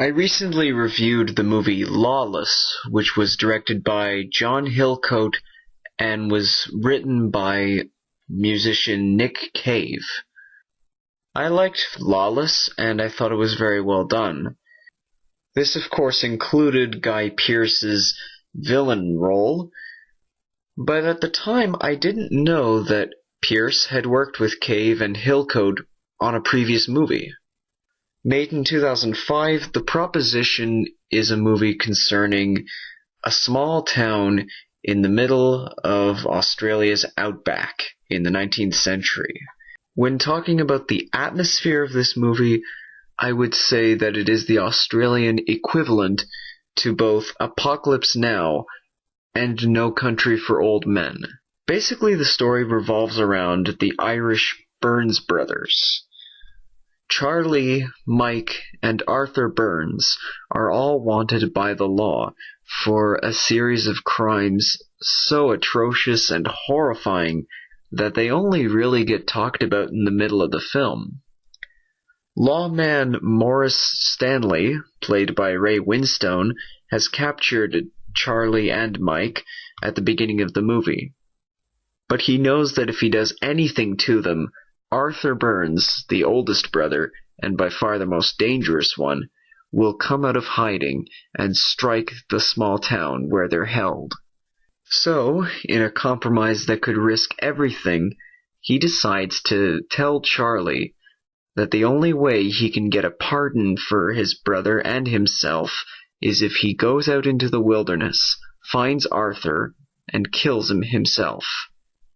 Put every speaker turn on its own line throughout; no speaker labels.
I recently reviewed the movie Lawless, which was directed by John Hillcoat and was written by musician Nick Cave. I liked Lawless, and I thought it was very well done. This, of course, included Guy Pearce's villain role, but at the time I didn't know that Pearce had worked with Cave and Hillcoat on a previous movie. Made in 2005, The Proposition is a movie concerning a small town in the middle of Australia's outback in the 19th century. When talking about the atmosphere of this movie, I would say that it is the Australian equivalent to both Apocalypse Now and No Country for Old Men. Basically, the story revolves around the Irish Burns brothers. Charlie, Mike, and Arthur Burns are all wanted by the law for a series of crimes so atrocious and horrifying that they only really get talked about in the middle of the film. Lawman Morris Stanley, played by Ray Winstone, has captured Charlie and Mike at the beginning of the movie. But he knows that if he does anything to them, Arthur Burns, the oldest brother, and by far the most dangerous one, will come out of hiding and strike the small town where they're held. So, in a compromise that could risk everything, he decides to tell Charlie that the only way he can get a pardon for his brother and himself is if he goes out into the wilderness, finds Arthur, and kills him himself.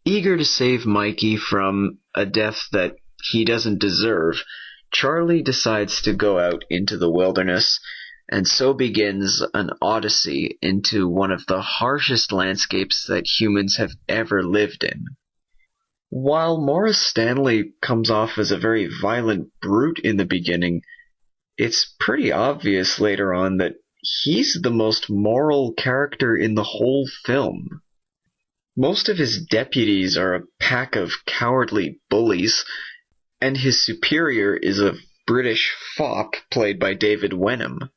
Eager to save Mikey from a death that he doesn't deserve, Charlie decides to go out into the wilderness, and so begins an odyssey into one of the harshest landscapes that humans have ever lived in. While Morris Stanley comes off as a very violent brute in the beginning, it's pretty obvious later on that he's the most moral character in the whole film. Most of his deputies are a pack of cowardly bullies, and his superior is a British fop played by David Wenham.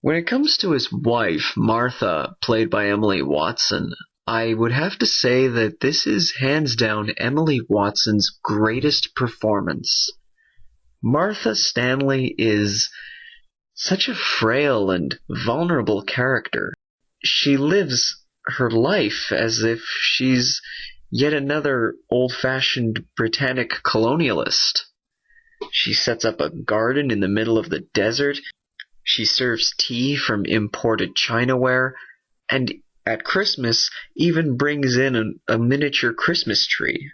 When it comes to his wife, Martha, played by Emily Watson, I would have to say that this is hands down Emily Watson's greatest performance. Martha Stanley is such a frail and vulnerable character. She lives her life as if she's yet another old-fashioned Britannic colonialist. She sets up a garden in the middle of the desert, she serves tea from imported Chinaware, and at Christmas even brings in a miniature Christmas tree.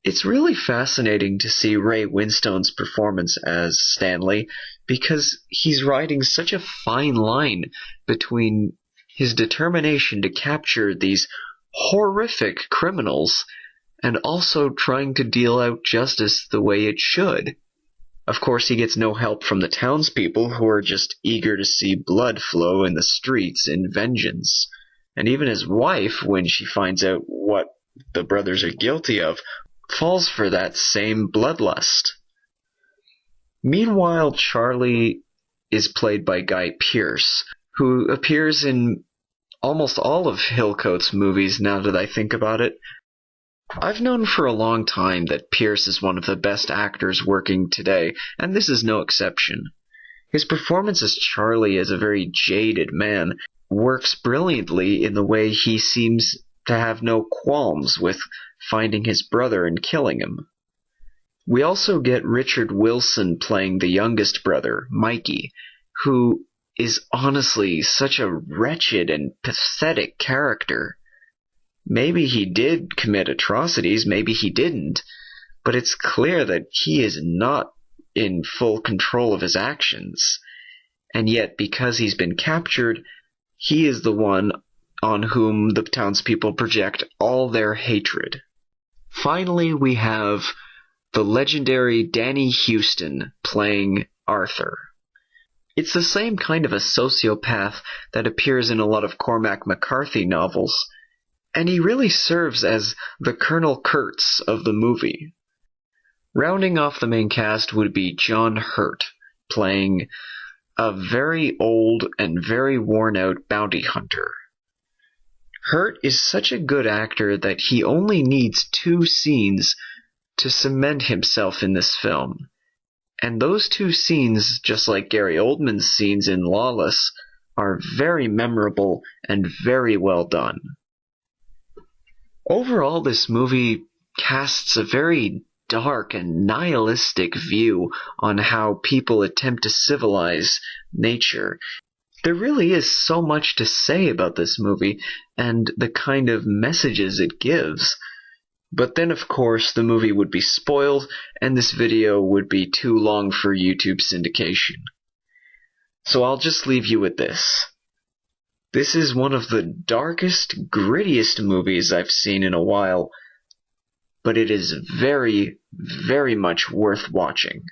It's really fascinating to see Ray Winstone's performance as Stanley, because he's riding such a fine line between his determination to capture these horrific criminals and also trying to deal out justice the way it should. Of course, he gets no help from the townspeople, who are just eager to see blood flow in the streets in vengeance. And even his wife, when she finds out what the brothers are guilty of, falls for that same bloodlust. Meanwhile, Charlie is played by Guy Pearce, who appears in almost all of Hillcoat's movies now that I think about it. I've known for a long time that Pearce is one of the best actors working today, and this is no exception. His performance as Charlie, as a very jaded man, works brilliantly in the way he seems to have no qualms with finding his brother and killing him. We also get Richard Wilson playing the youngest brother, Mikey, who is honestly such a wretched and pathetic character. Maybe he did commit atrocities, maybe he didn't, but it's clear that he is not in full control of his actions. And yet, because he's been captured, he is the one on whom the townspeople project all their hatred. Finally, we have the legendary Danny Huston playing Arthur. It's the same kind of a sociopath that appears in a lot of Cormac McCarthy novels, and he really serves as the Colonel Kurtz of the movie. Rounding off the main cast would be John Hurt, playing a very old and very worn-out bounty hunter. Hurt is such a good actor that he only needs 2 scenes to cement himself in this film. And those 2 scenes, just like Gary Oldman's scenes in Lawless, are very memorable and very well done. Overall, this movie casts a very dark and nihilistic view on how people attempt to civilize nature. There really is so much to say about this movie and the kind of messages it gives. But then, of course, the movie would be spoiled, and this video would be too long for YouTube syndication. So I'll just leave you with this. This is one of the darkest, grittiest movies I've seen in a while, but it is very, very much worth watching.